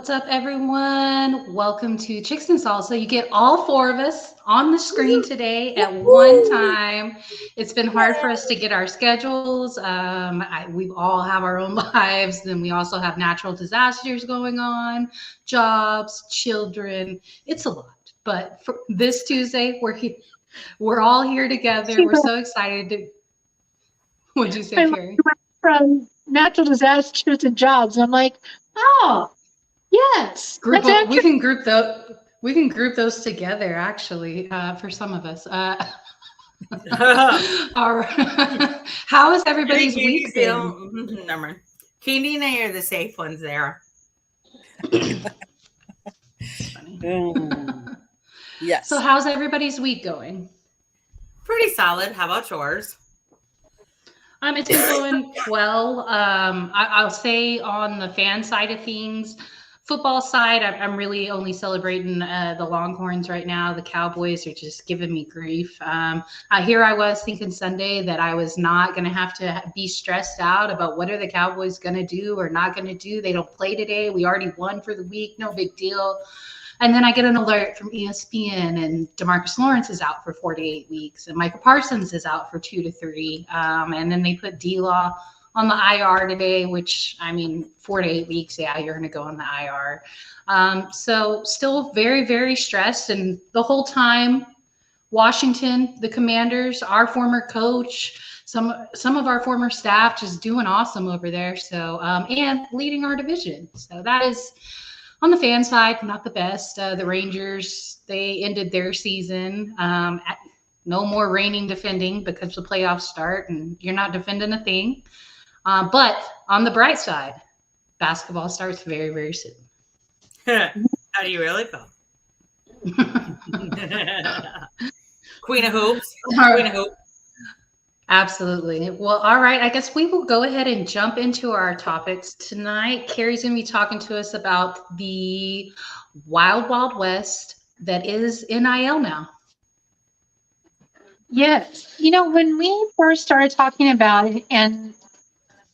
What's up, everyone? Welcome to Chicks and Salsa. You get all four of us on the screen today at one time. It's been hard for us to get our schedules. We all have our own lives. Then we also have natural disasters going on, jobs, children. It's a lot. But for this Tuesday, we're all here together. We're so excited to. What'd you say, Carrie? From natural disasters to jobs. I'm like, oh, yes. We can group those together. Actually, for some of us. All right. How is everybody's week been? Katie and I are the safe ones there. Yes. So, how's everybody's week going? Pretty solid. How about yours? It's been going well. I'll say on the fan side of things, football side, I'm really only celebrating the Longhorns right now. The Cowboys are just giving me grief. Here I was thinking Sunday that I was not going to have to be stressed out about what are the Cowboys going to do or not going to do. They don't play today. We already won for the week. No big deal. And then I get an alert from ESPN, and DeMarcus Lawrence is out for 4 to 8 weeks, and Michael Parsons is out for 2 to 3. And then they put D-Law on the IR today, which, 4 to 8 weeks, yeah, you're going to go on the IR. So still very, very stressed. And the whole time, Washington, the Commanders, our former coach, some of our former staff just doing awesome over there. So, and leading our division. So that is, on the fan side, not the best. The Rangers, they ended their season. No more reigning defending because the playoffs start and you're not defending a thing. But on the bright side, basketball starts very, very soon. How do you really feel? Queen of Hoops. Queen of Hoops. Absolutely. Well, all right. I guess we will go ahead and jump into our topics tonight. Carrie's going to be talking to us about the wild, wild west that is NIL now. Yes. When we first started talking about it and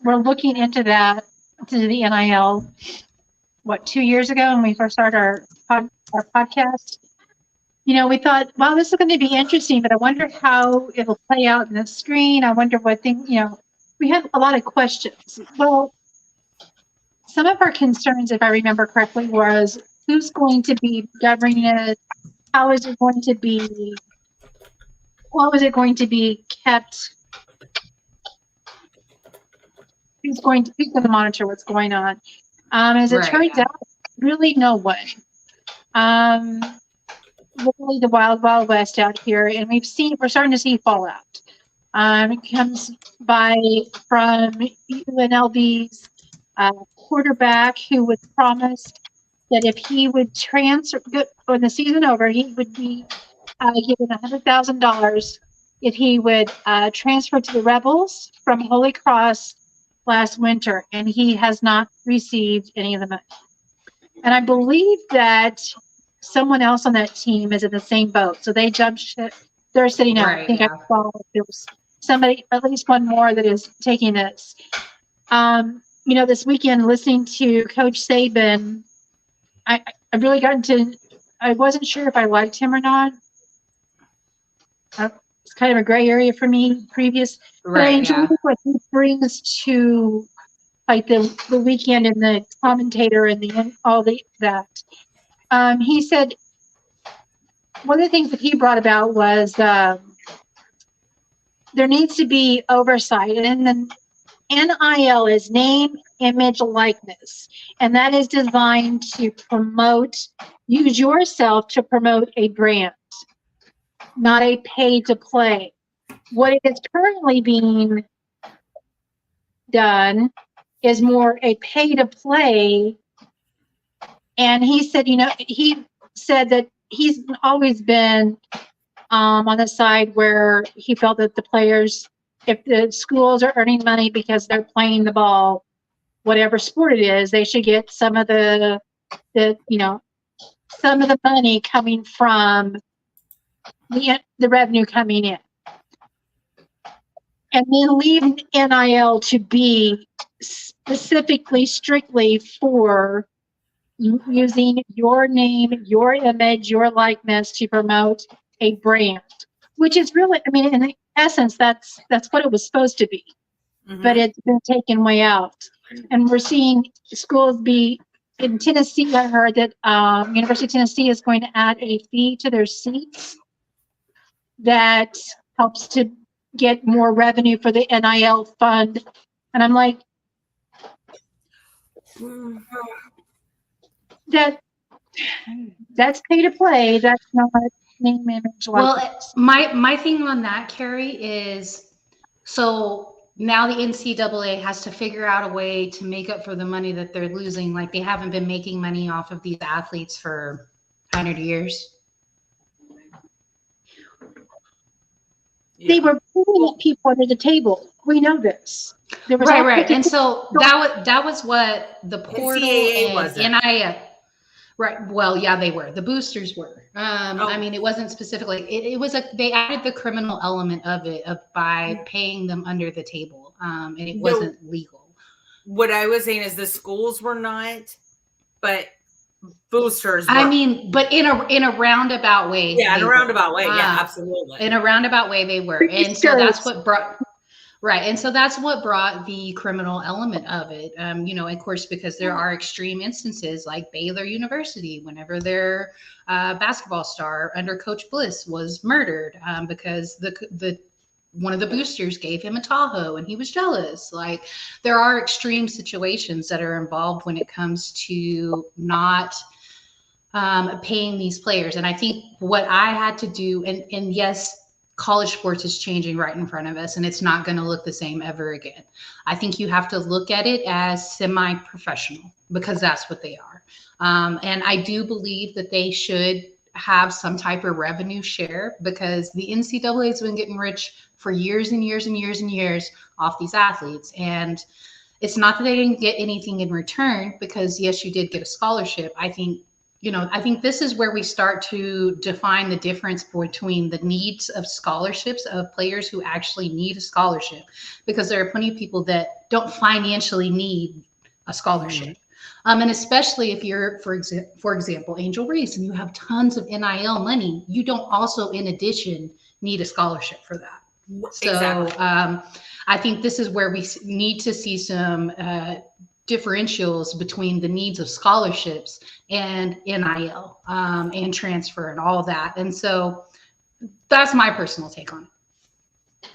we're looking into that, to the NIL, 2 years ago when we first started our podcast, we thought, wow, this is going to be interesting, but I wonder how it'll play out in the screen. I wonder what things, we have a lot of questions. Well, some of our concerns, if I remember correctly, was who's going to be governing it? How is it going to be? How is it going to be kept? Who's going to monitor what's going on? As it turns out, really no one. Literally the wild, wild west out here, and we're starting to see fallout. It comes from UNLV's quarterback who was promised that if he would transfer when the season over, he would be given $100,000 if he would transfer to the Rebels from Holy Cross last winter, and he has not received any of the money. And I believe that someone else on that team is in the same boat, so they jumped ship. They're sitting out. I think I saw there was somebody, at least one more, that is taking this. This weekend, listening to Coach Saban, I really got into. I wasn't sure if I liked him or not. It's kind of a gray area for me. But I enjoy what he brings to, like the weekend and the commentator and that. He said one of the things that he brought about was there needs to be oversight, and then NIL is name, image, likeness, and that is designed to use yourself to promote a brand, not a pay to play. What is currently being done is more a pay to play. And he said, that he's always been on the side where he felt that the players, if the schools are earning money because they're playing the ball, whatever sport it is, they should get some of the money coming from the revenue coming in. And then leave NIL to be specifically, strictly for using your name, your image, your likeness to promote a brand, which is really, I mean, in essence, that's what it was supposed to be, but it's been taken way out. And we're seeing schools be in Tennessee. I heard that University of Tennessee is going to add a fee to their seats that helps to get more revenue for the NIL fund. And I'm like, that's pay to play. That's not name, image, likeness. Well, my thing on that, Carrie, is so now the NCAA has to figure out a way to make up for the money that they're losing. Like, they haven't been making money off of these athletes for 100 years. They were putting people under the table. We know this. There was right. And so that was what the portal and NIL. Right. Well, yeah, they were. The boosters were. I mean, it wasn't specifically. It was they added the criminal element of it by paying them under the table, and it wasn't legal. What I was saying is the schools were not, but boosters were. I mean, but in a roundabout way. Yeah, in a roundabout way. Yeah, absolutely. In a roundabout way, they were, and so that's what brought. Right. And so that's what brought the criminal element of it. Of course, because there are extreme instances like Baylor University, whenever their basketball star under Coach Bliss was murdered because the one of the boosters gave him a Tahoe and he was jealous. Like, there are extreme situations that are involved when it comes to not paying these players. And I think what I had to do, and yes, college sports is changing right in front of us, and it's not going to look the same ever again. I think you have to look at it as semi-professional, because that's what they are. And I do believe that they should have some type of revenue share, because the NCAA has been getting rich for years and years and years and years off these athletes. And it's not that they didn't get anything in return, because yes, you did get a scholarship. I think this is where we start to define the difference between the needs of scholarships of players who actually need a scholarship, because there are plenty of people that don't financially need a scholarship. And especially if you're, for example, Angel Reese, and you have tons of NIL money, you don't also, in addition, need a scholarship for that. So I think this is where we need to see some differentials between the needs of scholarships and NIL and transfer and all that. And so that's my personal take on it.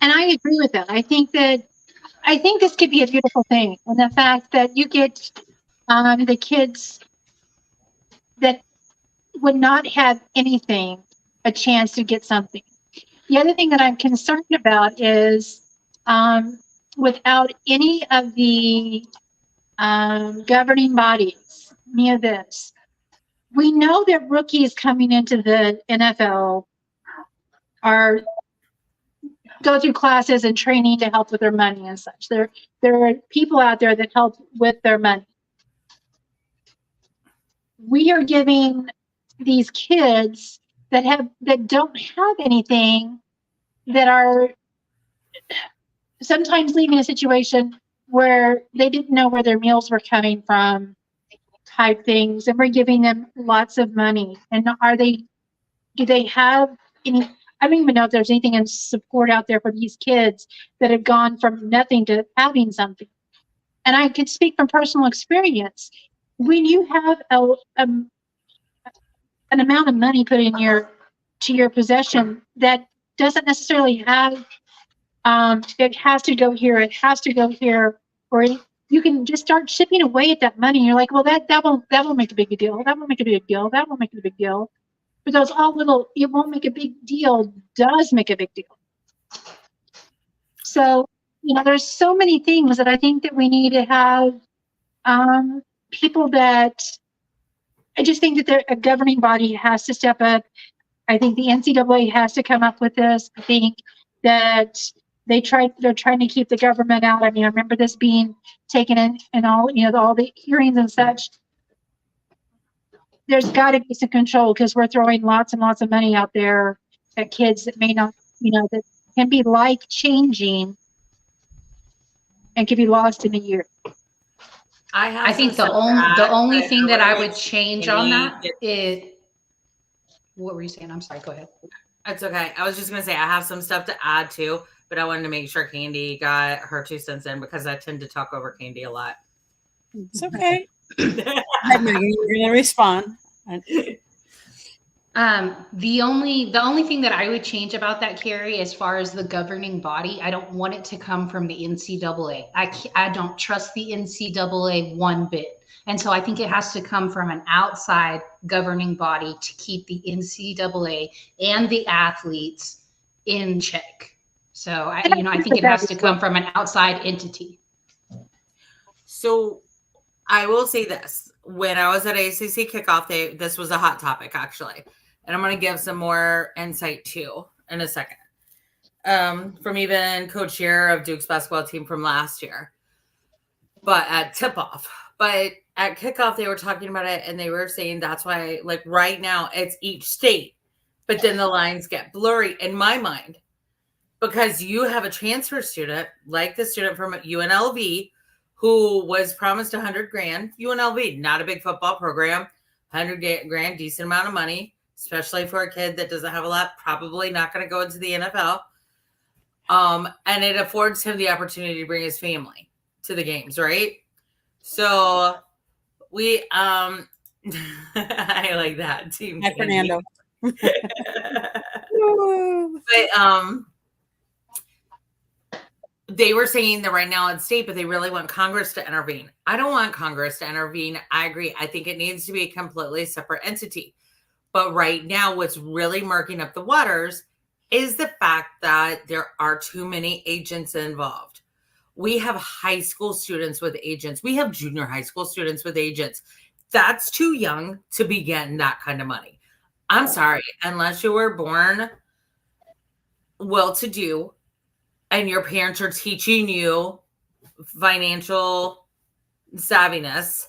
And I agree with that. I think this could be a beautiful thing. And the fact that you get the kids that would not have anything, a chance to get something. The other thing that I'm concerned about is without any of the governing bodies near this, we know that rookies coming into the NFL go through classes and training to help with their money and such. There are people out there that help with their money. We are giving these kids that don't have anything, that are sometimes leaving a situation where they didn't know where their meals were coming from, type things, and we're giving them lots of money. And do they have any? I don't even know if there's anything in support out there for these kids that have gone from nothing to having something. And I can speak from personal experience. When you have an amount of money put in to your possession that doesn't necessarily have, it has to go here, it has to go here, or you can just start chipping away at that money. And you're like, well, that won't make a big deal. That won't make a big deal. That won't make a big deal. But those all little, it won't make a big deal, does make a big deal. So, there's so many things that I think that we need to have people that, I just think that a governing body has to step up. I think the NCAA has to come up with this. I think that they're trying to keep the government out. I mean, I remember this being taken in all, all the hearings and such. There's got to be some control, because we're throwing lots and lots of money out there at kids that may not, that can be life changing and can be lost in a year. I think the some stuff to only add, but thing that I wanna would make sure change on Candy that gets- is, what were you saying? I'm sorry. Go ahead. It's okay. I was just gonna say I have some stuff to add too, but I wanted to make sure Candy got her 2 cents in because I tend to talk over Candy a lot. It's okay. Hi, Megan, you're going to respond. The only thing that I would change about that, Carrie, as far as the governing body, I don't want it to come from the NCAA. I don't trust the NCAA one bit. And so I think it has to come from an outside governing body to keep the NCAA and the athletes in check. So I think it has to come from an outside entity. So I will say this. When I was at ACC kickoff day, this was a hot topic actually. And I'm going to give some more insight too in a second. From even Coach Shearer of Duke's basketball team from last year. But at tip-off. But at kickoff, they were talking about it, and they were saying that's why, like right now, it's each state. But then the lines get blurry in my mind. Because you have a transfer student, like the student from UNLV, who was promised $100,000. UNLV, not a big football program. $100,000, decent amount of money, especially for a kid that doesn't have a lot, probably not going to go into the NFL. And it affords him the opportunity to bring his family to the games, right? So we I like that team. Hi, Fernando. But they were saying that right now it's state, but they really want Congress to intervene. I don't want Congress to intervene. I agree. I think it needs to be a completely separate entity. But right now, what's really murking up the waters is the fact that there are too many agents involved. We have high school students with agents. We have junior high school students with agents. That's too young to be getting that kind of money. I'm sorry, unless you were born well-to-do and your parents are teaching you financial savviness.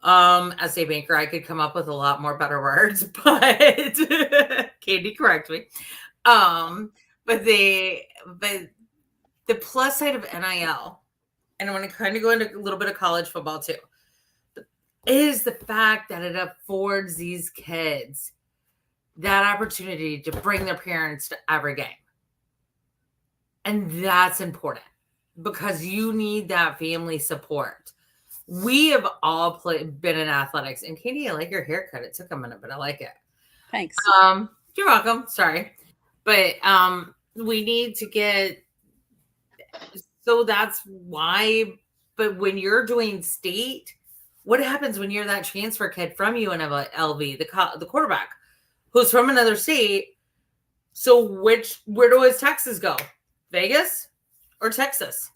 As a banker, I could come up with a lot more better words, but Candy, correct me. But the plus side of NIL, and I want to kind of go into a little bit of college football too, is the fact that it affords these kids that opportunity to bring their parents to every game. And that's important because you need that family support. We have all been in athletics. And Katie, I like your haircut. It took a minute, but I like it. Thanks. You're welcome. Sorry. But we need to get, so that's why, but when you're doing state, what happens when you're that transfer kid from UNLV, the quarterback, who's from another state? So where does Texas go? Vegas or Texas?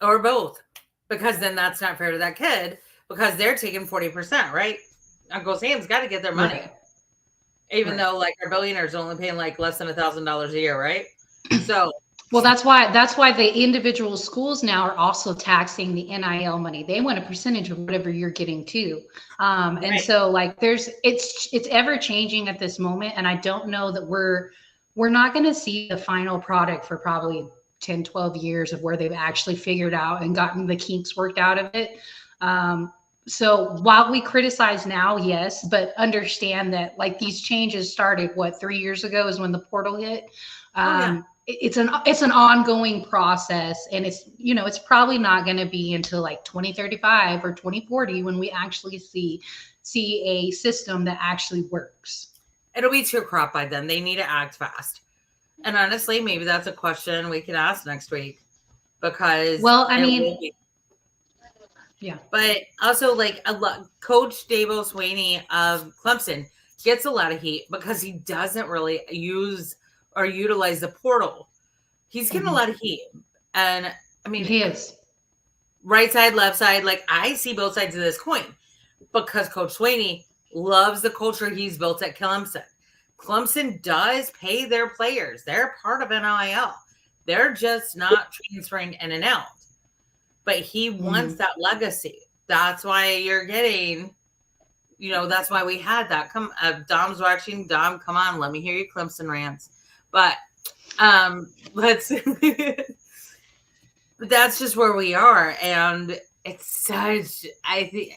Or both? Because then that's not fair to that kid because they're taking 40%, right? Uncle Sam's got to get their money. Right. Even though like our billionaires are only paying like less than $1,000 a year, right? So Well, that's why the individual schools now are also taxing the NIL money. They want a percentage of whatever you're getting too. And Right. so like it's ever changing at this moment. And I don't know that we're not going to see the final product for probably 10, 12 years of where they've actually figured out and gotten the kinks worked out of it. So while we criticize now, yes, but understand that like these changes started 3 years ago is when the portal hit. It's an ongoing process, and it's probably not going to be until like 2035 or 2040 when we actually see a system that actually works. it'll be 2 o'clock by then. They need to act fast. And honestly, maybe that's a question we can ask next week because yeah. But also, like Coach Dabo Swaney of Clemson gets a lot of heat because he doesn't really use or utilize the portal. He's getting a lot of heat, and I mean, He is. right side, left side. Like I see both sides of this coin because Coach Swaney loves the culture he's built at Clemson. Clemson does pay their players. They're part of NIL. They're just not transferring in and out. But he wants that legacy. That's why you're getting, that's why we had that. Dom's watching. Dom, come on. Let me hear your Clemson rants. But but that's just where we are. And it's such, I think,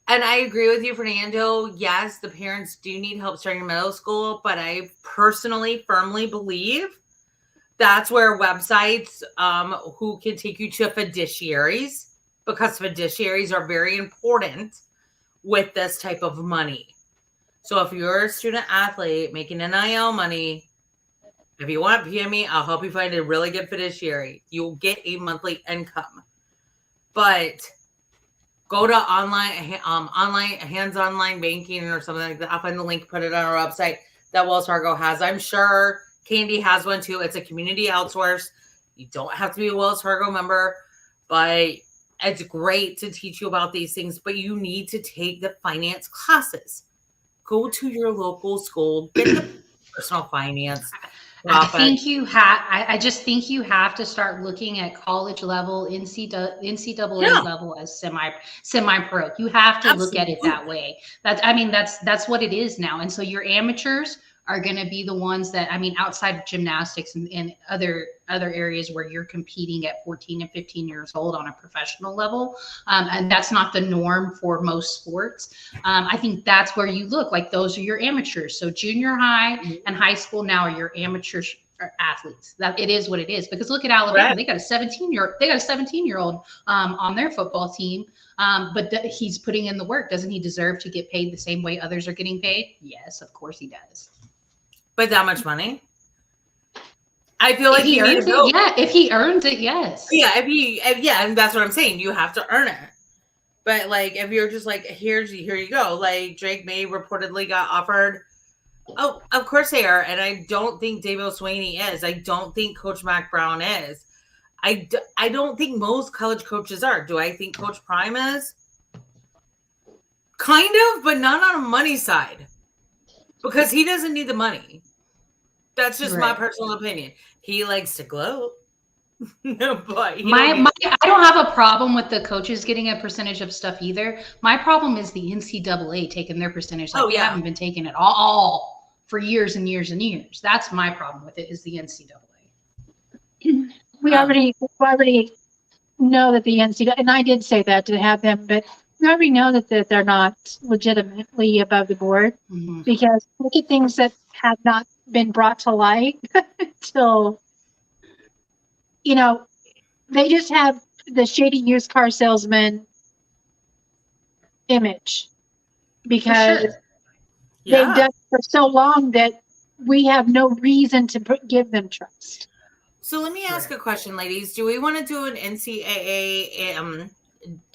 and I agree with you, Fernando. Yes, the parents do need help starting middle school, but I personally firmly believe that's where websites who can take you to fiduciaries, because fiduciaries are very important with this type of money. So if you're a student athlete making NIL money, if you want PME, I'll help you find a really good fiduciary. You'll get a monthly income. But go to online hands online banking or something like that. I'll find the link, put it on our website that Wells Fargo has. I'm sure Candy has one too. It's a community outsource. You don't have to be a Wells Fargo member, but it's great to teach you about these things. But you need to take the finance classes. Go to your local school, get the personal finance. I just think you have to start looking at college level, NCAA level as semi-pro. You have to look at it that way. That's what it is now. And so your amateurs are going to be the ones that, outside of gymnastics and other areas where you're competing at 14 and 15 years old on a professional level. And that's not the norm for most sports. I think that's where you look like those are your amateurs. So junior high and high school now are your amateur athletes. That it is what it is, because look at Alabama. Right. They got a 17-year-old on their football team. But he's putting in the work. Doesn't he deserve to get paid the same way others are getting paid? Yes, of course he does. But that much money? I feel like he earns it. Yeah, if he earns it, yes. Yeah, and that's what I'm saying. You have to earn it. But like, if you're just like, here you go. Like Drake May reportedly got offered. Oh, of course they are. And I don't think Dabo Swinney is. I don't think Coach Mac Brown is. I don't think most college coaches are. Do I think Coach Prime is? Kind of, but not on a money side. Because he doesn't need the money. That's just my personal opinion. He likes to gloat. But I don't have a problem with the coaches getting a percentage of stuff either. My problem is the NCAA taking their percentage. Like, we haven't been taking it all for years and years and years. That's my problem with it, is the NCAA. We already know that the NCAA, and I did say that to have them, but we already know that they're not legitimately above the board, because look at things that have not been brought to light till, they just have the shady used car salesman image, because they've done it for so long that we have no reason to give them trust. So let me ask a question, ladies. Do we want to do an NCAA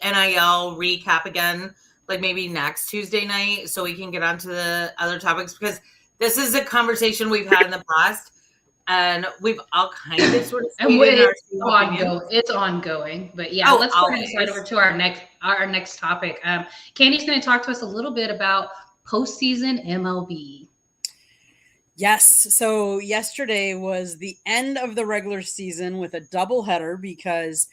NIL recap again, like maybe next Tuesday night, so we can get onto the other topics? Because this is a conversation we've had in the past, and we've all kind of sort of it's ongoing. But let's go ahead and slide over to our next topic. Candy's going to talk to us a little bit about postseason MLB. Yes. So yesterday was the end of the regular season with a doubleheader, because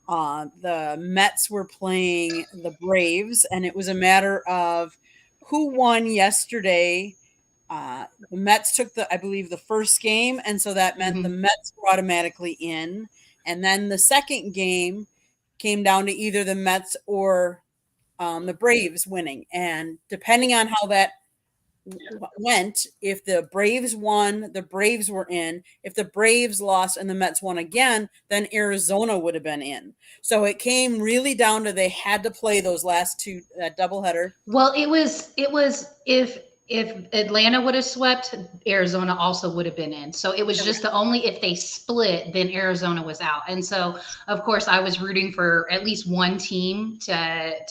the Mets were playing the Braves, and it was a matter of who won yesterday. The Mets took I believe the first game, and so that meant the Mets were automatically in. And then the second game came down to either the Mets or the Braves winning. And depending on how that went, if the Braves won, the Braves were in. If the Braves lost and the Mets won again, then Arizona would have been in. So it came really down to they had to play those last two, that doubleheader. Well, it was if Atlanta would have swept, Arizona also would have been in. So it was just if they split, then Arizona was out. And so, of course, I was rooting for at least one team to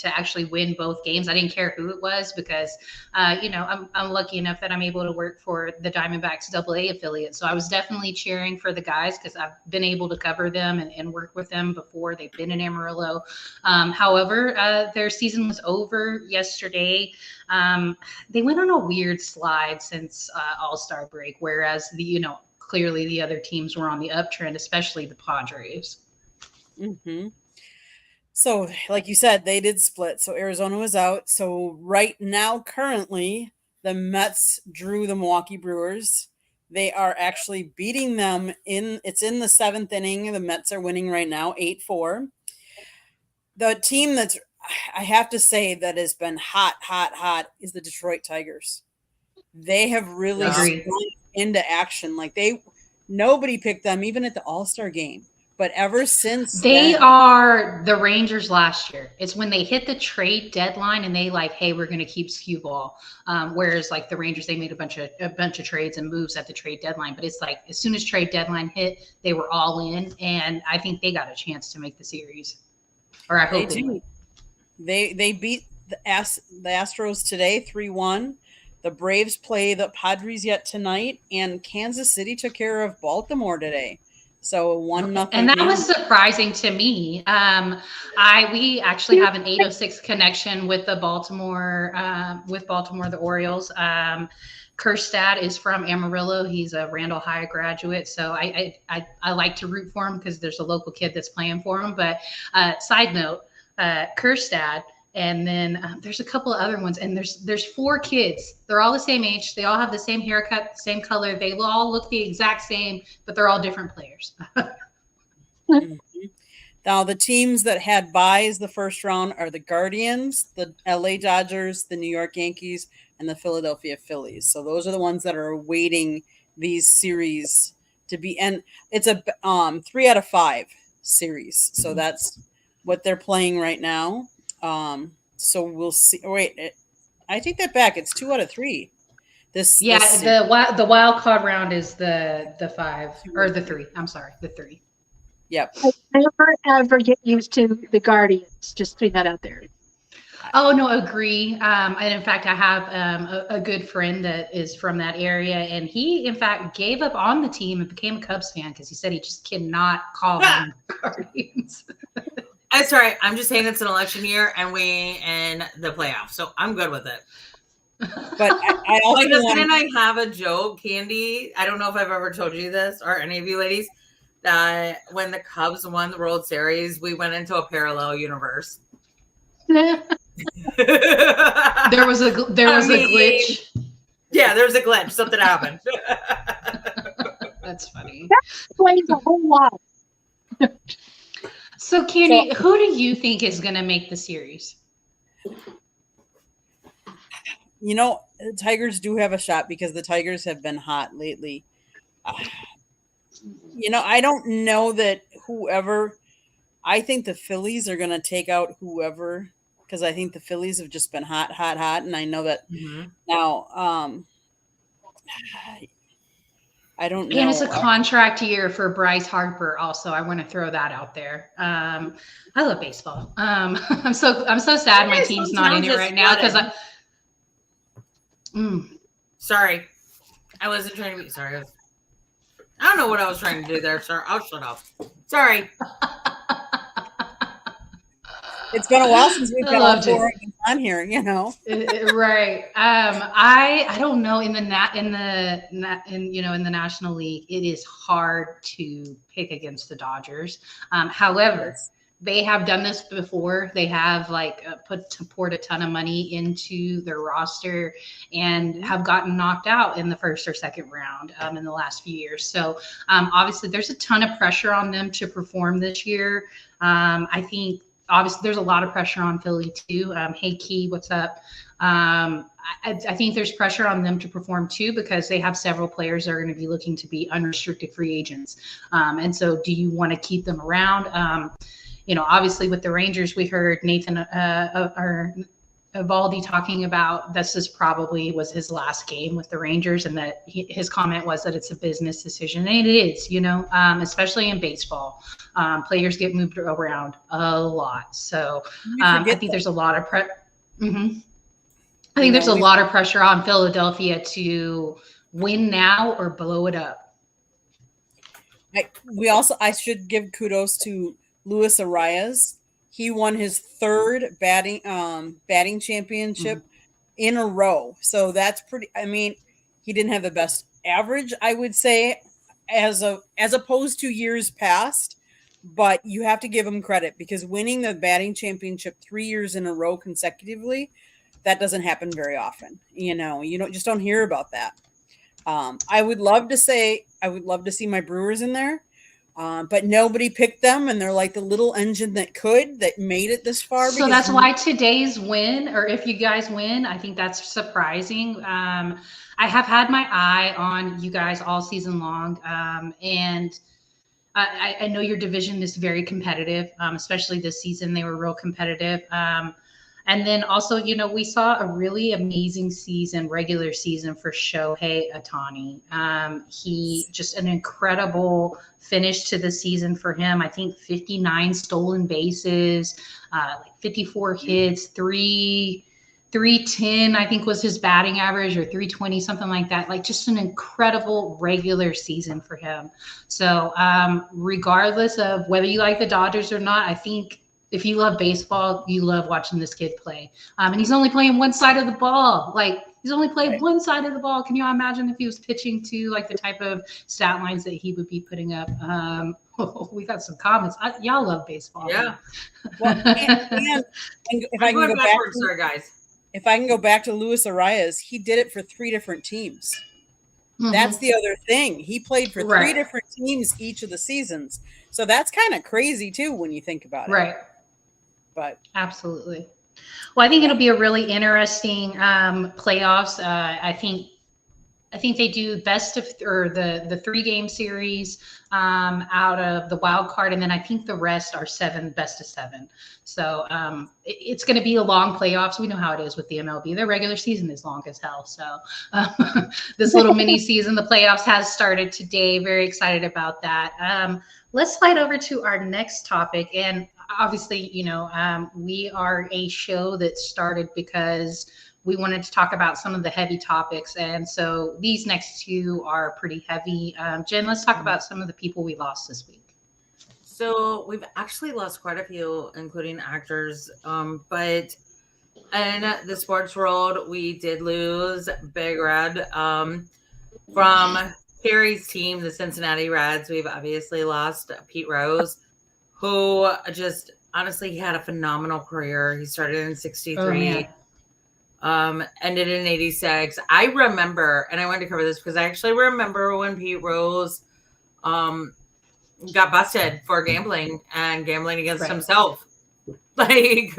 actually win both games. I didn't care who it was, because, I'm lucky enough that I'm able to work for the Diamondbacks AA affiliate. So I was definitely cheering for the guys, because I've been able to cover them and work with them before. They've been in Amarillo. However, their season was over yesterday. They went on a weird slide since All-Star break, whereas clearly the other teams were on the uptrend, especially the Padres. So like you said, they did split. So Arizona was out. So right now, currently, the Mets drew the Milwaukee Brewers. They are actually beating them it's in the seventh inning. The Mets are winning right now, 8-4. The team that's, I have to say, that has been hot is the Detroit Tigers. They have really Agree. sprung into action. Like nobody picked them even at the All-Star game. But ever since They then, are the Rangers last year. It's when they hit the trade deadline and they like, hey, we're going to keep skew ball. Whereas like the Rangers, they made a bunch of trades and moves at the trade deadline. But it's like as soon as trade deadline hit, they were all in, and I think they got a chance to make the series. Or I hope they do. They beat the Astros today 3-1. The Braves play the Padres yet tonight, and Kansas City took care of Baltimore today. So 1-0. And that was surprising to me. We actually have an 806 connection with the Baltimore, the Orioles. Kerstad is from Amarillo. He's a Randall High graduate. So I like to root for him because there's a local kid that's playing for him. But side note, Kerstad, and then there's a couple of other ones, and there's 4 kids. They're all the same age. They all have the same haircut, same color. They all look the exact same, but they're all different players. Now, the teams that had byes the first round are the Guardians, the LA Dodgers, the New York Yankees, and the Philadelphia Phillies. So those are the ones that are awaiting these series to be. And it's a 3 out of 5 series. So that's what they're playing right now. So we'll see. Wait, I take that back. It's 2 out of 3. This the wild card round is the 5 or the 3. I'm sorry, the 3. Yep. I never ever get used to the Guardians. Just putting that out there. Oh no, agree. And in fact, I have a good friend that is from that area, and he in fact gave up on the team and became a Cubs fan because he said he just cannot call them Guardians. That's right. I'm just saying it's an election year and we in the playoffs, so I'm good with it. But I also didn't I have a joke, Candy? I don't know if I've ever told you this or any of you ladies, that when the Cubs won the World Series, we went into a parallel universe. There was a glitch. Yeah, there was a glitch. Something happened. That's funny. That explains a whole lot. So, Candy, who do you think is going to make the series? You know, the Tigers do have a shot because the Tigers have been hot lately. You know, I don't know that whoever. I think the Phillies are going to take out whoever because I think the Phillies have just been hot, and I know that now. I don't know. And it's a contract year for Bryce Harper. Also, I want to throw that out there. I love baseball. I'm so sad my team's not in it right now because Sorry, I wasn't trying to be sorry. I don't know what I was trying to do there, sir. I'll shut up. Sorry. It's been a while since we've got all 4 on here, you know. Right. I don't know in the National League, it is hard to pick against the Dodgers. However, they have done this before. They have poured a ton of money into their roster and have gotten knocked out in the first or second round in the last few years. So obviously there's a ton of pressure on them to perform this year. I think obviously there's a lot of pressure on Philly too. Hey Key, what's up? I think there's pressure on them to perform too because they have several players that are going to be looking to be unrestricted free agents. And so do you want to keep them around? Obviously with the Rangers, we heard Nathan Eovaldi talking about this probably was his last game with the Rangers, and that his comment was that it's a business decision, and it is, especially in baseball. Players get moved around a lot, so I think there's a lot of I think there's a lot of pressure on Philadelphia to win now or blow it up. I should give kudos to Luis Arias. He won his 3rd batting championship in a row. So that's pretty. I mean, he didn't have the best average, I would say, as opposed to years past. But you have to give him credit because winning the batting championship 3 years in a row consecutively, that doesn't happen very often. You don't hear about that. I would love to see my Brewers in there, But nobody picked them, and they're like the little engine that made it this far. So that's why today's win, or if you guys win, I think that's surprising. I have had my eye on you guys all season long, and I know your division is very competitive, especially this season. They were real competitive. And then also, you know, we saw a really amazing regular season for Shohei Ohtani. He just an incredible finish to the season for him. I think 59 stolen bases, like 54 hits, 310, I think was his batting average, or 320, something like that. Like just an incredible regular season for him. So regardless of whether you like the Dodgers or not, I think if you love baseball, you love watching this kid play. And he's only playing one side of the ball. Like he's only played one side of the ball. Can you imagine if he was pitching to like the type of stat lines that he would be putting up? We got some comments. Y'all love baseball. Yeah. Well, and if I can go backwards, sorry guys. If I can go back to Luis Arias, he did it for 3 different teams. Mm-hmm. That's the other thing. He played for 3 different teams each of the seasons. So that's kind of crazy too when you think about it. Right. But absolutely. Well, I think it'll be a really interesting playoffs. I think they do best of the 3-game series out of the wild card, and then I think the rest are 7 best of 7. So it's going to be a long playoffs. We know how it is with the MLB. Their regular season is long as hell. So this little mini season, the playoffs has started today. Very excited about that. Let's slide over to our next topic. And obviously, you know, we are a show that started because we wanted to talk about some of the heavy topics. And so these next 2 are pretty heavy. Jen, let's talk about some of the people we lost this week. So we've actually lost quite a few, including actors. But in the sports world, we did lose Big Red from Carrie's team, the Cincinnati Reds. We've obviously lost Pete Rose, who just honestly, he had a phenomenal career. He started in 63, ended in 86. I remember, and I wanted to cover this because I actually remember when Pete Rose got busted for gambling against himself. Like,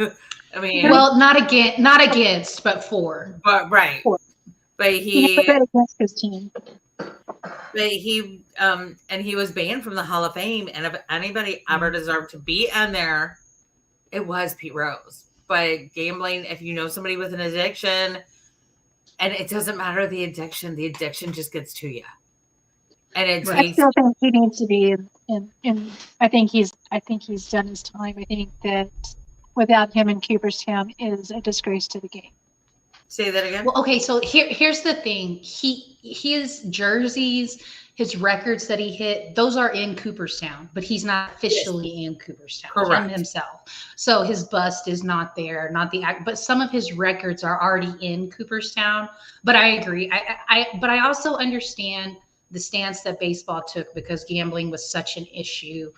I mean, well, not against, but for. But right. But he against his team. But he and he was banned from the Hall of Fame. And if anybody ever deserved to be in there, it was Pete Rose. But gambling, if you know somebody with an addiction, and it doesn't matter the addiction just gets to you. And it I still think he needs to be in I think he's done his time. I think that without him in Cooperstown is a disgrace to the game. Say that again. Well, okay, so here's the thing. His jerseys, his records that he hit, those are in Cooperstown, but he's not officially in Cooperstown. Correct. Himself. So his bust is not there, but some of his records are already in Cooperstown. But I agree. But I also understand the stance that baseball took because gambling was such an issue.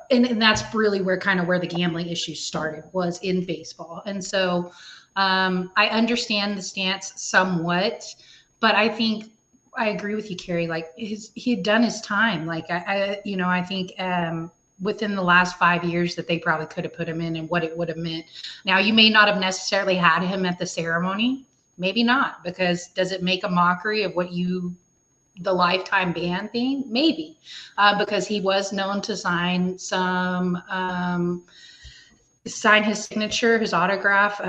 And that's really where the gambling issue started, was in baseball. And so I understand the stance somewhat, but I think I agree with you, Carrie. Like he had done his time. Like I think within the last 5 years that they probably could have put him in and what it would have meant. Now you may not have necessarily had him at the ceremony, maybe not, because does it make a mockery of the lifetime ban thing? Maybe, because he was known to sign his signature, his autograph.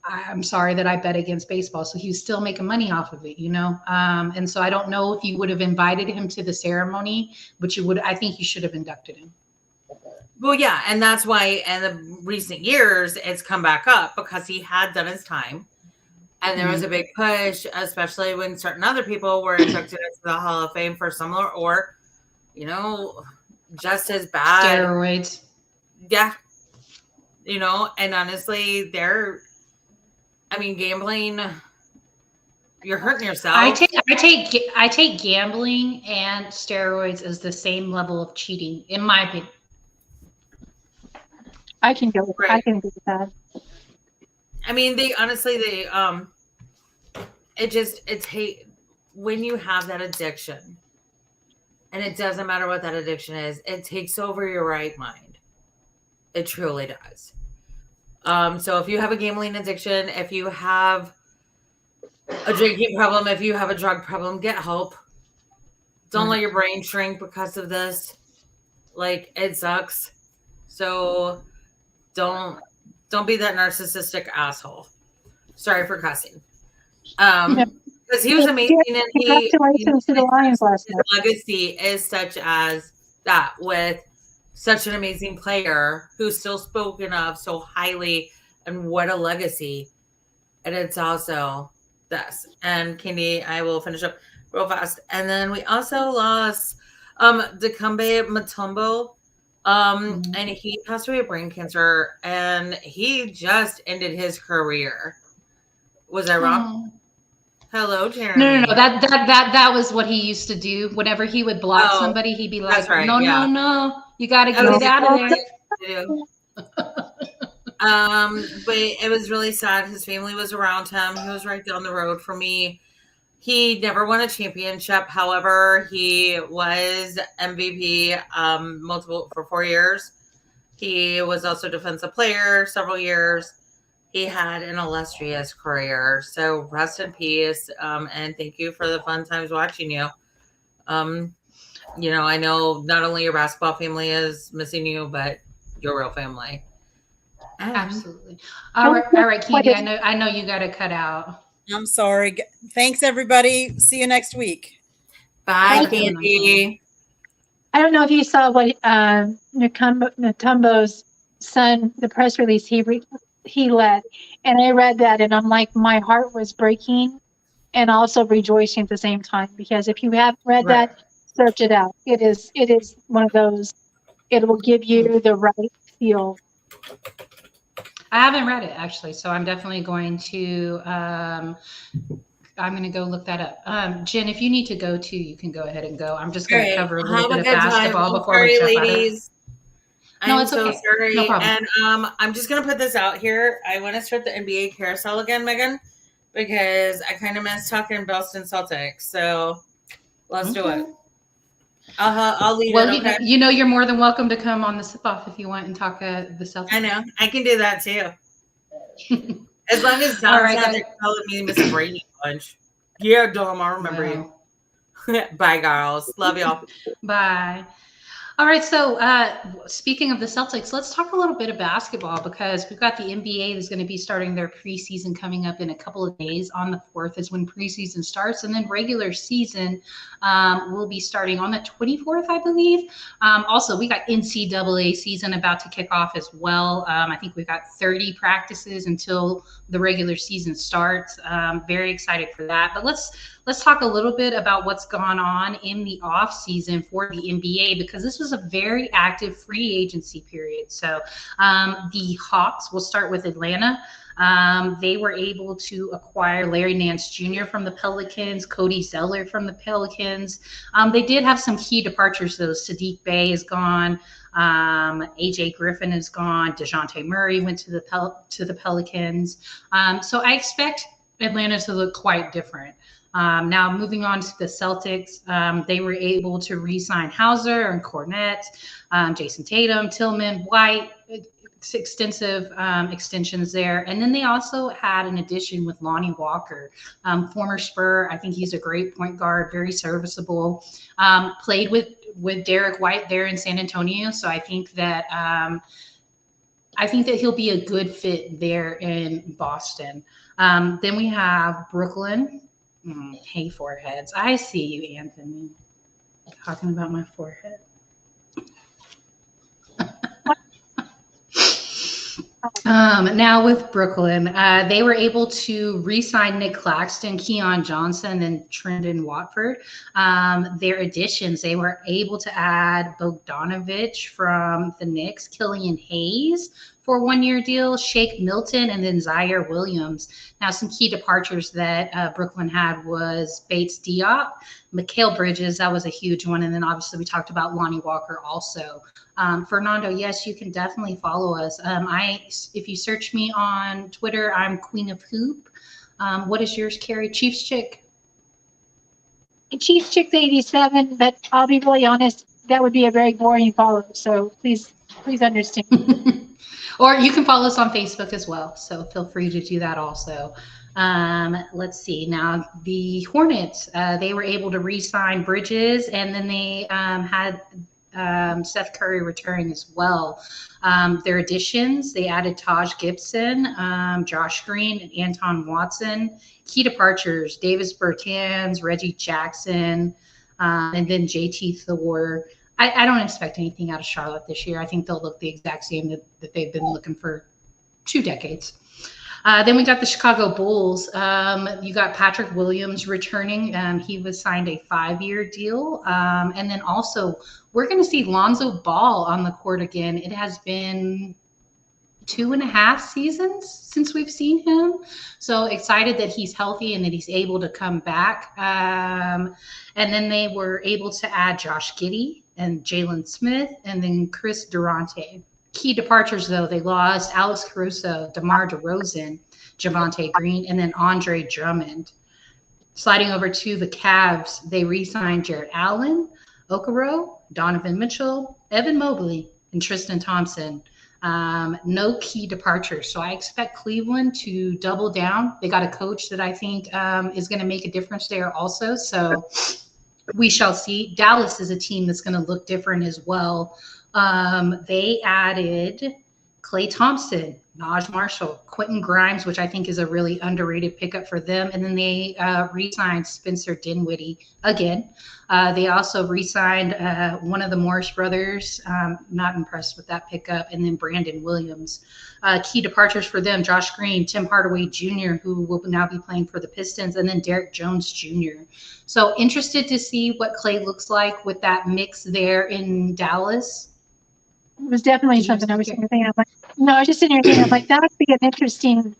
I'm sorry that I bet against baseball. So he was still making money off of it, you know? And so I don't know if you would have invited him to the ceremony, but I think you should have inducted him. Well, yeah. And that's why in the recent years, it's come back up because he had done his time. And there was a big push, especially when certain other people were inducted into the Hall of Fame for similar or, you know, just as bad. Steroids. Yeah. You know, and honestly, gambling, you're hurting yourself. I take gambling and steroids as the same level of cheating, in my opinion. I can go with that. I mean, it's hate when you have that addiction, And it doesn't matter what that addiction is. It takes over your right mind. It truly does. So if you have a gambling addiction, if you have a drinking problem, if you have a drug problem, get help. Don't let your brain shrink because of this. Like, it sucks. So don't be that narcissistic asshole. Sorry for cussing. Because he was amazing, and Congratulations to the Lions last night. his legacy is such as that, with such an amazing player who's still spoken of so highly, and what a legacy. And it's also this. And Candy, I will finish up real fast. And then we also lost Dikembe Mutombo. And he passed away of brain cancer, and he just ended his career. Was I wrong? Hello, Jeremy. No. That was what he used to do. Whenever he would block somebody, he'd be like, right, "No, yeah. no, you got to get it out of there." But it was really sad. His family was around him. He was right down the road from me. He never won a championship. However, he was MVP multiple for 4 years. He was also defensive player several years. He had an illustrious career. So rest in peace. And thank you for the fun times watching you. I know not only your basketball family is missing you, but your real family. Absolutely. All right, Candy. I know you got to cut out. I'm sorry. Thanks, everybody. See you next week. Bye, Candy. I don't know if you saw what Mutombo's son, the press release he led, and I read that, and I'm like, my heart was breaking, and also rejoicing at the same time, because if you haven't read that, search it out. It is one of those. It will give you the right feel. I haven't read it actually, so I'm definitely going to. I'm going to go look that up. Jen, if you need to go too, you can go ahead and go. I'm just going to cover a little bit of basketball before we jump ladies. No, it's okay. Sorry. No problem. And I'm just going to put this out here. I want to start the NBA carousel again, Megan, because I kind of miss talking Boston Celtics. So let's do it. I'll leave it. Okay? You're more than welcome to come on the sip off if you want and talk the Celtics. I know. I can do that too. As long as Dom's not there telling me Miss Brady Bunch. Yeah, Dom, I remember you. Bye, girls. Love y'all. Bye. All right. So speaking of the Celtics, let's talk a little bit of basketball, because we've got the NBA that's going to be starting their preseason coming up in a couple of days. On the 4th is when preseason starts. And then regular season will be starting on the 24th, I believe. Also, we got NCAA season about to kick off as well. I think we've got 30 practices until the regular season starts. Very excited for that. But let's talk a little bit about what's gone on in the off season for the NBA, because this was a very active free agency period. So the Hawks, will start with Atlanta. They were able to acquire Larry Nance Jr. from the Pelicans, Cody Zeller from the Pelicans. They did have some key departures, though. Sadiq Bey is gone. AJ Griffin is gone. DeJounte Murray went to the Pelicans. So I expect Atlanta to look quite different. Now, moving on to the Celtics, they were able to re-sign Hauser and Cornette, Jason Tatum, Tillman, White, extensive extensions there. And then they also had an addition with Lonnie Walker, former Spur. I think he's a great point guard, very serviceable. Played with Derek White there in San Antonio. So I think that he'll be a good fit there in Boston. Then we have Brooklyn. Hey, foreheads. I see you, Anthony. Talking about my forehead. Now with Brooklyn, they were able to re-sign Nick Claxton, Keon Johnson, and Trendon Watford. Their additions, they were able to add Bogdanovich from the Knicks, Killian Hayes for a 1-year deal, Shake Milton, and then Zaire Williams. Now, some key departures that Brooklyn had was Bates Diop, Mikal Bridges, that was a huge one. And then obviously we talked about Lonnie Walker also. Fernando, yes, you can definitely follow us. If you search me on Twitter, I'm Queen of Hoop. What is yours, Carrie? Chiefs Chick? Chief Chicks 87, but I'll be really honest, that would be a very boring follow. So please understand. Or you can follow us on Facebook as well. So feel free to do that also. Let's see. Now, the Hornets, they were able to re-sign Bridges, and then they had Seth Curry returning as well. Their additions, they added Taj Gibson, Josh Green, and Anton Watson. Key departures, Davis Bertans, Reggie Jackson, and then JT Thor. I don't expect anything out of Charlotte this year. I think they'll look the exact same that they've been looking for 2 decades. Then we got the Chicago Bulls. You got Patrick Williams returning. He was signed a 5-year deal. And then also, we're going to see Lonzo Ball on the court again. It has been 2.5 seasons since we've seen him. So excited that he's healthy and that he's able to come back. And then they were able to add Josh Giddey and Jalen Smith and then Chris Durante. Key departures, though, they lost Alex Caruso, DeMar DeRozan, Javonte Green, and then Andre Drummond. Sliding over to the Cavs, they re-signed Jarrett Allen, Okoro, Donovan Mitchell, Evan Mobley, and Tristan Thompson. No key departures. So I expect Cleveland to double down. They got a coach that I think is going to make a difference there also. So we shall see. Dallas is a team that's going to look different as well. They added Klay Thompson, Naj Marshall, Quentin Grimes, which I think is a really underrated pickup for them. And then they re-signed Spencer Dinwiddie again. They also re-signed one of the Morris brothers. Not impressed with that pickup. And then Brandon Williams. Key departures for them, Josh Green, Tim Hardaway Jr., who will now be playing for the Pistons, and then Derek Jones Jr. So interested to see what Klay looks like with that mix there in Dallas. It was definitely something I was thinking of. No, I was just sitting here thinking, like, that would be an interesting.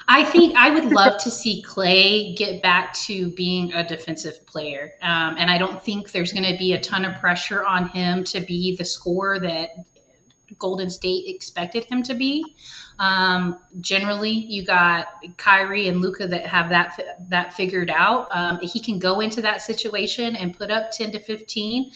I think I would love to see Klay get back to being a defensive player. And I don't think there's going to be a ton of pressure on him to be the scorer that Golden State expected him to be. Generally, you got Kyrie and Luka that have that figured out. He can go into that situation and put up 10 to 15.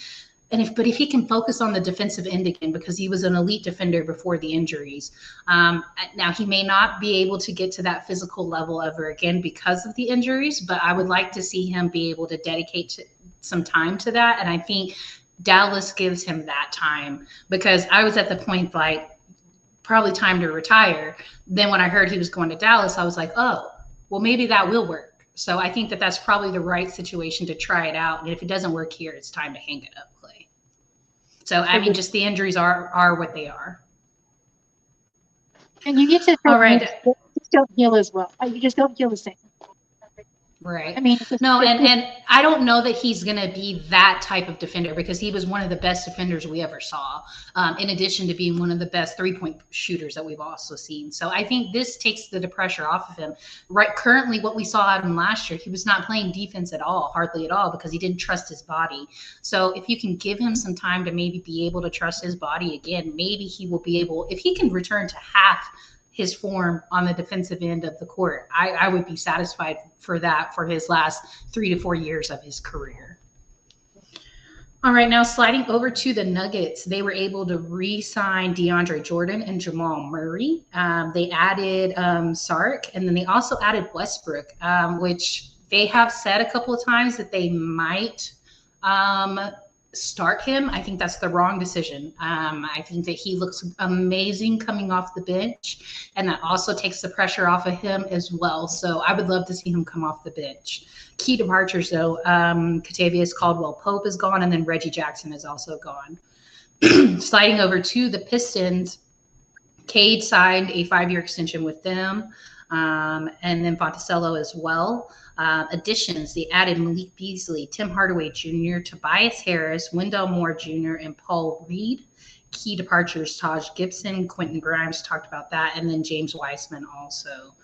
But if he can focus on the defensive end again, because he was an elite defender before the injuries, now he may not be able to get to that physical level ever again because of the injuries, but I would like to see him be able to dedicate some time to that. And I think Dallas gives him that time, because I was at the point like probably time to retire. Then when I heard he was going to Dallas, I was like, oh, well, maybe that will work. So I think that that's probably the right situation to try it out. And if it doesn't work here, it's time to hang it up. So, I mean, just the injuries are what they are. And you get to just don't heal as well. You just don't heal the same. Right. I mean, no, and I don't know that he's going to be that type of defender, because he was one of the best defenders we ever saw, in addition to being one of the best 3-point shooters that we've also seen. So I think this takes the pressure off of him. Right. Currently, what we saw out of him last year, he was not playing defense at all, hardly at all, because he didn't trust his body. So if you can give him some time to maybe be able to trust his body again, maybe he will be able, if he can return to half his form on the defensive end of the court, I would be satisfied for that for his last 3 to 4 years of his career. All right, now sliding over to the Nuggets, they were able to re-sign DeAndre Jordan and Jamal Murray. They added Sark, and then they also added Westbrook, which they have said a couple of times that they might start him. I think that's the wrong decision. I think that he looks amazing coming off the bench, and that also takes the pressure off of him as well. So I would love to see him come off the bench. Key departures, though, Kentavious Caldwell-Pope is gone, and then Reggie Jackson is also gone. Sliding over to the Pistons, Cade signed a 5-year extension with them, and then Fonticello as well. Additions, they added Malik Beasley, Tim Hardaway Jr., Tobias Harris, Wendell Moore Jr., and Paul Reed. Key departures, Taj Gibson, Quentin Grimes, talked about that, and then James Wiseman also.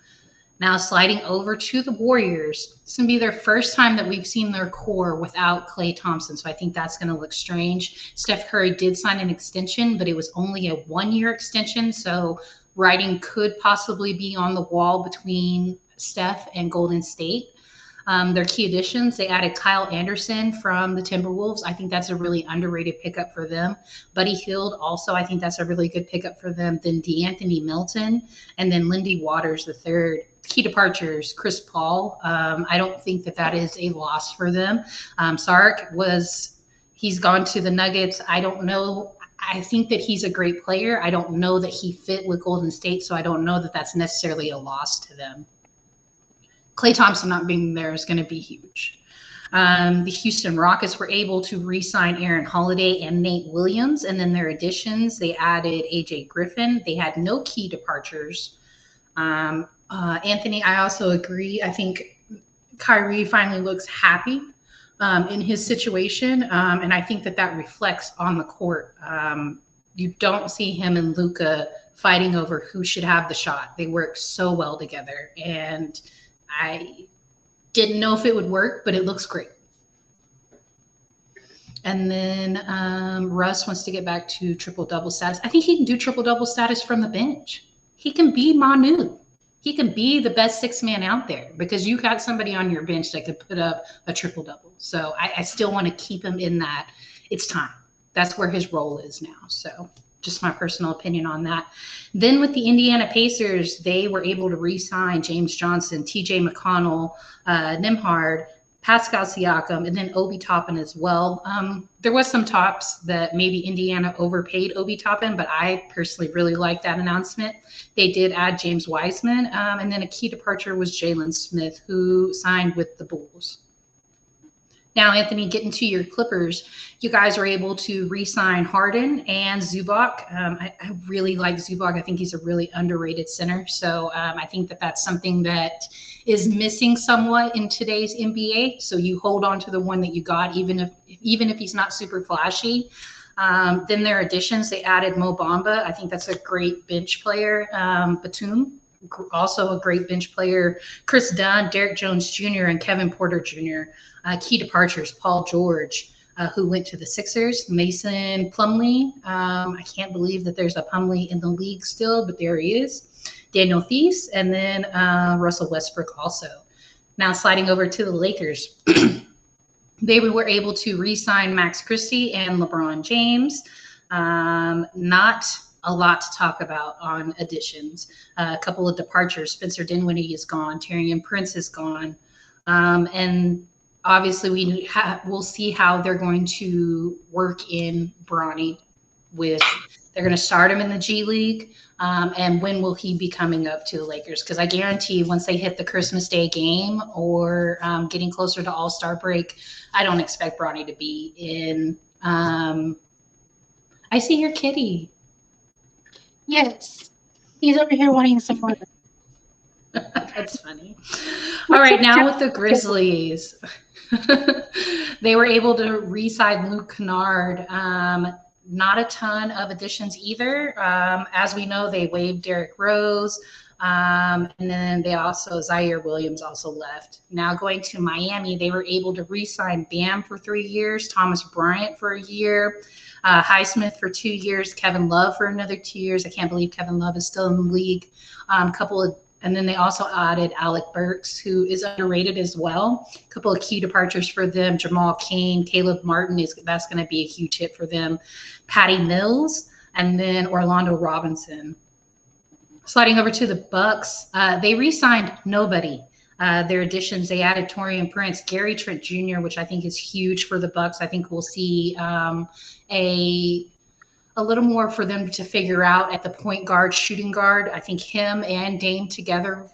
Now sliding over to the Warriors, it's going to be their first time that we've seen their core without Klay Thompson, so I think that's going to look strange. Steph Curry did sign an extension, but it was only a 1-year extension, so writing could possibly be on the wall between Steph and Golden State. Their key additions, they added Kyle Anderson from the Timberwolves. I think that's a really underrated pickup for them. Buddy Hield also, I think that's a really good pickup for them. Then DeAnthony Melton, and then Lindy Waters the third. Key departures, Chris Paul. I don't think that is a loss for them. Sark he's gone to the Nuggets. I don't know. I think that he's a great player. I don't know that he fit with Golden State, so I don't know that that's necessarily a loss to them. Klay Thompson not being there is going to be huge. The Houston Rockets were able to re-sign Aaron Holiday and Nate Williams, and then their additions, they added AJ Griffin. They had no key departures. Anthony, I also agree. I think Kyrie finally looks happy in his situation, and I think that reflects on the court. You don't see him and Luka fighting over who should have the shot. They work so well together, and I didn't know if it would work, but it looks great. And then Russ wants to get back to triple-double status. I think he can do triple-double status from the bench. He can be Manu. He can be the best sixth man out there because you got somebody on your bench that could put up a triple-double. So I still want to keep him in that. It's time. That's where his role is now. So just my personal opinion on that. Then with the Indiana Pacers, they were able to re-sign James Johnson, TJ McConnell, Nembhard, Pascal Siakam, and then Obi Toppin as well. There was some talks that maybe Indiana overpaid Obi Toppin, but I personally really like that announcement. They did add James Wiseman, and then a key departure was Jalen Smith, who signed with the Bulls. Now, Anthony, getting to your Clippers, you guys were able to re-sign Harden and Zubac. I really like Zubac. I think he's a really underrated center. So I think that that's something that is missing somewhat in today's NBA. So you hold on to the one that you got, even if he's not super flashy. Then their additions, they added Mo Bamba. I think that's a great bench player. Batum, also a great bench player. Chris Dunn, Derek Jones Jr., and Kevin Porter Jr. Key departures, Paul George, who went to the Sixers. Mason Plumlee. I can't believe that there's a Plumlee in the league still, but there he is. Daniel Theis, and then Russell Westbrook also. Now sliding over to the Lakers. They were able to re-sign Max Christie and LeBron James. Not a lot to talk about on additions. A couple of departures. Spencer Dinwiddie is gone. Taurean Prince is gone. And obviously we'll see how they're going to work in Bronny. They're going to start him in the G League. And when will he be coming up to the Lakers? Because I guarantee once they hit the Christmas Day game or getting closer to All-Star break, I don't expect Bronny to be in. I see your kitty. Yes. He's over here wanting some more. That's funny. All right, now with the Grizzlies, they were able to re-sign Luke Kennard. Not a ton of additions either. As we know, they waived Derrick Rose, and then Zaire Williams also left. Now going to Miami, they were able to re-sign Bam for 3 years, Thomas Bryant for a year, Highsmith for 2 years, Kevin Love for another 2 years. I can't believe Kevin Love is still in the league. And then they also added Alec Burks, who is underrated as well. A couple of key departures for them. Jamal Cain, Caleb Martin, that's going to be a huge hit for them. Patty Mills, and then Orlando Robinson. Sliding over to the Bucks, they re-signed nobody. Their additions, they added Taurean Prince, Gary Trent Jr., which I think is huge for the Bucks. I think we'll see a little more for them to figure out at the point guard, shooting guard. I think him and Dame together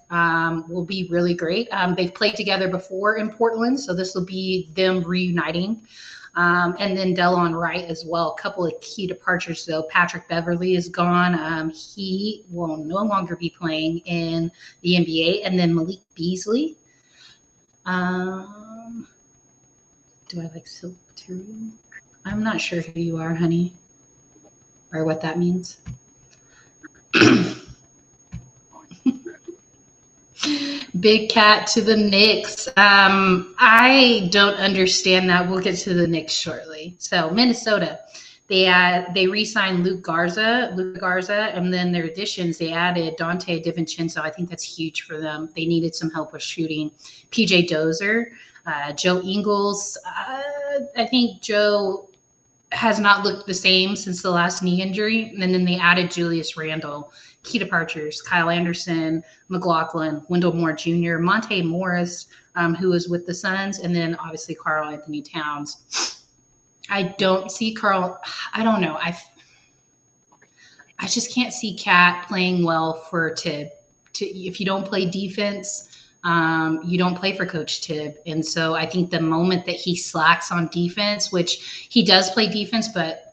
will be really great. They've played together before in Portland, so this will be them reuniting. And then Delon Wright as well. A couple of key departures, though. Patrick Beverly is gone. He will no longer be playing in the NBA. And then Malik Beasley. Do I like silk material? I'm not sure who you are, honey, or what that means. Big Cat to the Knicks. I don't understand that. We'll get to the Knicks shortly. So Minnesota, They re-signed Luke Garza, and then their additions, they added Dante DiVincenzo. I think that's huge for them. They needed some help with shooting. PJ Dozier, Joe Ingles. I think Joe has not looked the same since the last knee injury. And then they added Julius Randle, key departures, Kyle Anderson, McLaughlin, Wendell Moore Jr., Monte Morris, who was with the Suns, and then obviously Karl Anthony Towns. I don't see Karl. I don't know. I just can't see Cat playing well for Tibb. If you don't play defense, you don't play for Coach Tibb. And so I think the moment that he slacks on defense, which he does play defense, but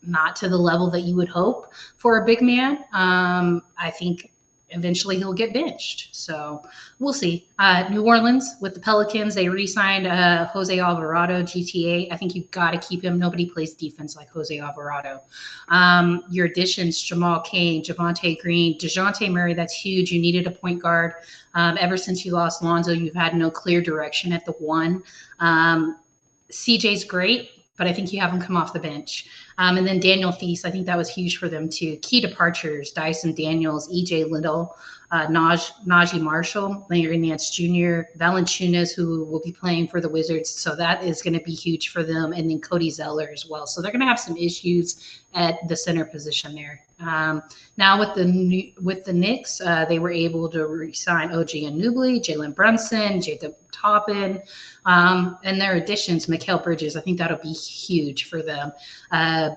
not to the level that you would hope for a big man, I think eventually he'll get benched. So we'll see. New Orleans with the Pelicans, they re-signed Jose Alvarado, GTA. I think you've got to keep him. Nobody plays defense like Jose Alvarado. Your additions, Jamal Cain, Javonte Green, DeJounte Murray, that's huge. You needed a point guard. Ever since you lost Lonzo, you've had no clear direction at the one. CJ's great, but I think you have him come off the bench. And then Daniel Theis, I think that was huge for them too. Key departures, Dyson Daniels, EJ Little, Najee Marshall, Larry Nance Jr., Valanciunas, who will be playing for the Wizards. So that is going to be huge for them. And then Cody Zeller as well. So they're going to have some issues at the center position there. Now with the Knicks, they were able to re-sign OG Anunoby, Jalen Brunson, Jacob Toppin, and their additions, Mikal Bridges. I think that'll be huge for them.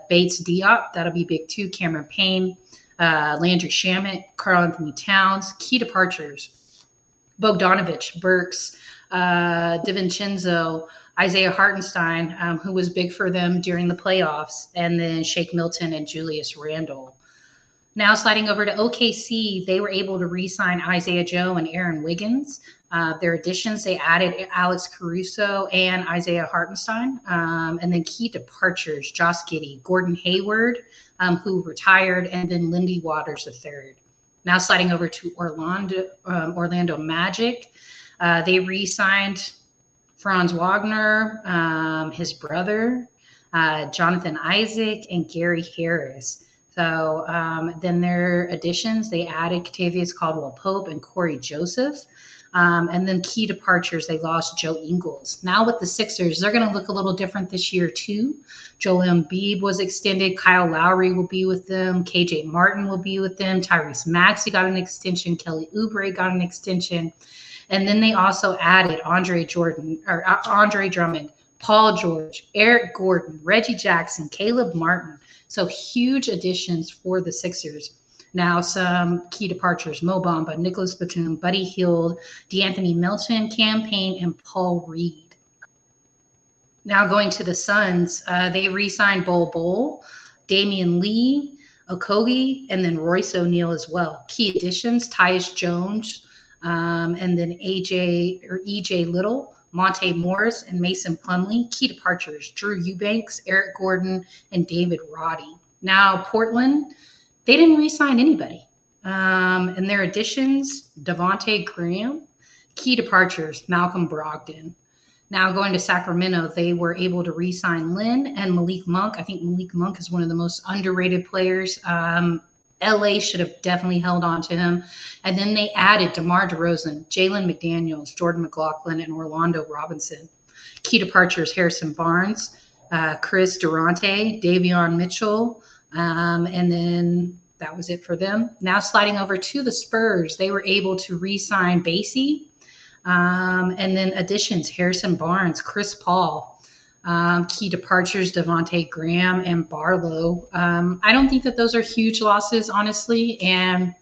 Bates Diop, that'll be big too. Cameron Payne, Landry Shamet, Karl Anthony Towns. Key departures, Bogdanovich, Burks, DiVincenzo, Isaiah Hartenstein, who was big for them during the playoffs, and then Shake Milton and Julius Randle. Now sliding over to OKC, they were able to re-sign Isaiah Joe and Aaron Wiggins. Their additions, they added Alex Caruso and Isaiah Hartenstein. And then key departures, Josh Giddey, Gordon Hayward, who retired, and then Lindy Waters III. Now sliding over to Orlando Magic. They re-signed Franz Wagner, his brother, Jonathan Isaac, and Gary Harris. So then their additions, they added Kentavious Caldwell-Pope and Corey Joseph. And then key departures, they lost Joe Ingles. Now with the Sixers, they're going to look a little different this year too. Joel Embiid was extended. Kyle Lowry will be with them. KJ Martin will be with them. Tyrese Maxey got an extension. Kelly Oubre got an extension. And then they also added Andre Drummond, Paul George, Eric Gordon, Reggie Jackson, Caleb Martin. So huge additions for the Sixers. Now some key departures, Mo Bamba, Nicholas Batum, Buddy Hield, DeAnthony Melton, Cam Payne, and Paul Reed. Now going to the Suns, they re-signed Bol, Damian Lee, Okogie, and then Royce O'Neal as well. Key additions, Tyus Jones, and then EJ Little, Monte Morris, and Mason Plumlee. Key departures, Drew Eubanks, Eric Gordon, and David Roddy. Now Portland, they didn't re-sign anybody. And their additions, Devontae Graham. Key departures, Malcolm Brogdon. Now going to Sacramento, they were able to re-sign Lynn and Malik Monk. I think Malik Monk is one of the most underrated players. LA should have definitely held on to him. And then they added DeMar DeRozan, Jalen McDaniels, Jordan McLaughlin, and Orlando Robinson. Key departures, Harrison Barnes, Chris Durante, Davion Mitchell, and then that was it for them. Now sliding over to the Spurs, they were able to re-sign Basie, and then additions, Harrison Barnes, Chris Paul. Key departures, Devontae Graham and Barlow. I don't think that those are huge losses, honestly. And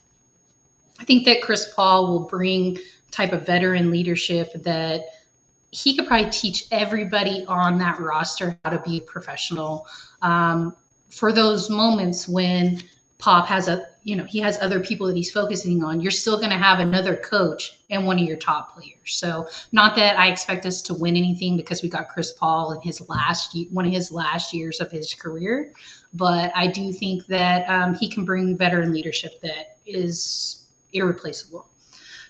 I think that Chris Paul will bring type of veteran leadership that he could probably teach everybody on that roster how to be a professional. For those moments when Pop has he has other people that he's focusing on, you're still going to have another coach and one of your top players. So not that I expect us to win anything because we got Chris Paul in one of his last years of his career, but I do think that he can bring veteran leadership that is irreplaceable.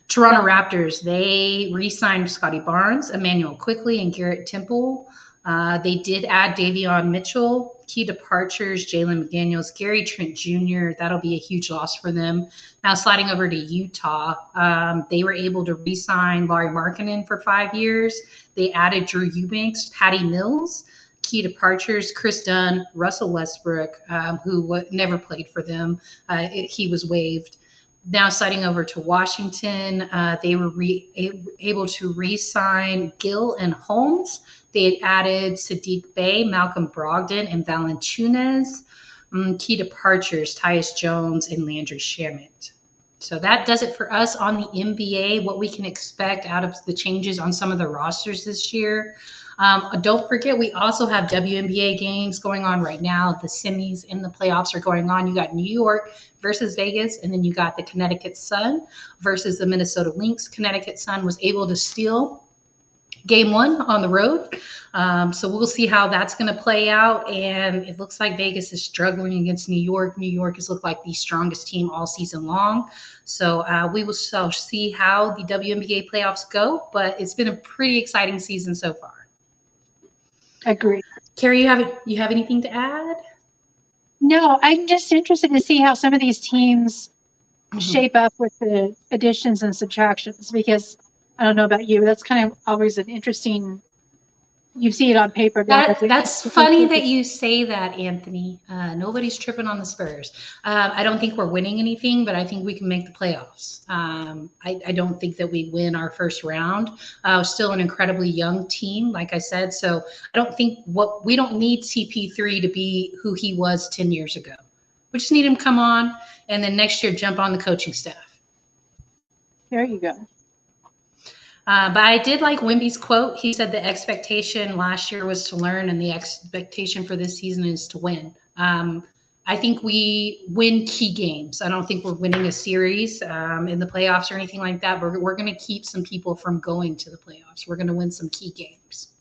Toronto Raptors, they re-signed Scotty Barnes, Emmanuel Quickley, and Garrett Temple. They did add Davion Mitchell. Key departures, Jalen McDaniels, Gary Trent Jr. That'll be a huge loss for them. Now sliding over to Utah, they were able to re-sign Laurie Markkinen for 5 years. They added Drew Eubanks, Patty Mills. Key departures, Chris Dunn, Russell Westbrook, who never played for them. He was waived. Now sliding over to Washington, they were able to re-sign Gill and Holmes. They had added Sadiq Bey, Malcolm Brogdon, and Valanciunas. Key departures, Tyus Jones and Landry Shamet. So that does it for us on the NBA, what we can expect out of the changes on some of the rosters this year. Don't forget, we also have WNBA games going on right now. The semis and the playoffs are going on. You got New York versus Vegas, and then you got the Connecticut Sun versus the Minnesota Lynx. Connecticut Sun was able to steal game 1 on the road. So we'll see how that's going to play out. And it looks like Vegas is struggling against New York. New York has looked like the strongest team all season long. So we will see how the WNBA playoffs go. But it's been a pretty exciting season so far. Agree. Carrie, you have anything to add? No, I'm just interested to see how some of these teams shape up with the additions and subtractions, because I don't know about you, that's kind of always an interesting. You see it on paper. That's funny that you say that, Anthony. Nobody's tripping on the Spurs. I don't think we're winning anything, but I think we can make the playoffs. I don't think that we win our first round. Still an incredibly young team, like I said. So I don't think we don't need CP3 to be who he was 10 years ago. We just need him to come on and then next year jump on the coaching staff. There you go. But I did like Wemby's quote. He said the expectation last year was to learn, and the expectation for this season is to win. I think we win key games. I don't think we're winning a series in the playoffs or anything like that, but we're going to keep some people from going to the playoffs. We're going to win some key games.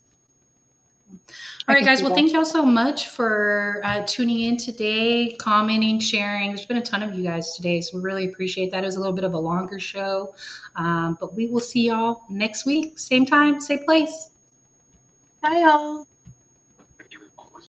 All right, guys. Well, thank y'all so much for tuning in today, commenting, sharing. There's been a ton of you guys today, so we really appreciate that. It was a little bit of a longer show, but we will see y'all next week. Same time, same place. Bye, y'all.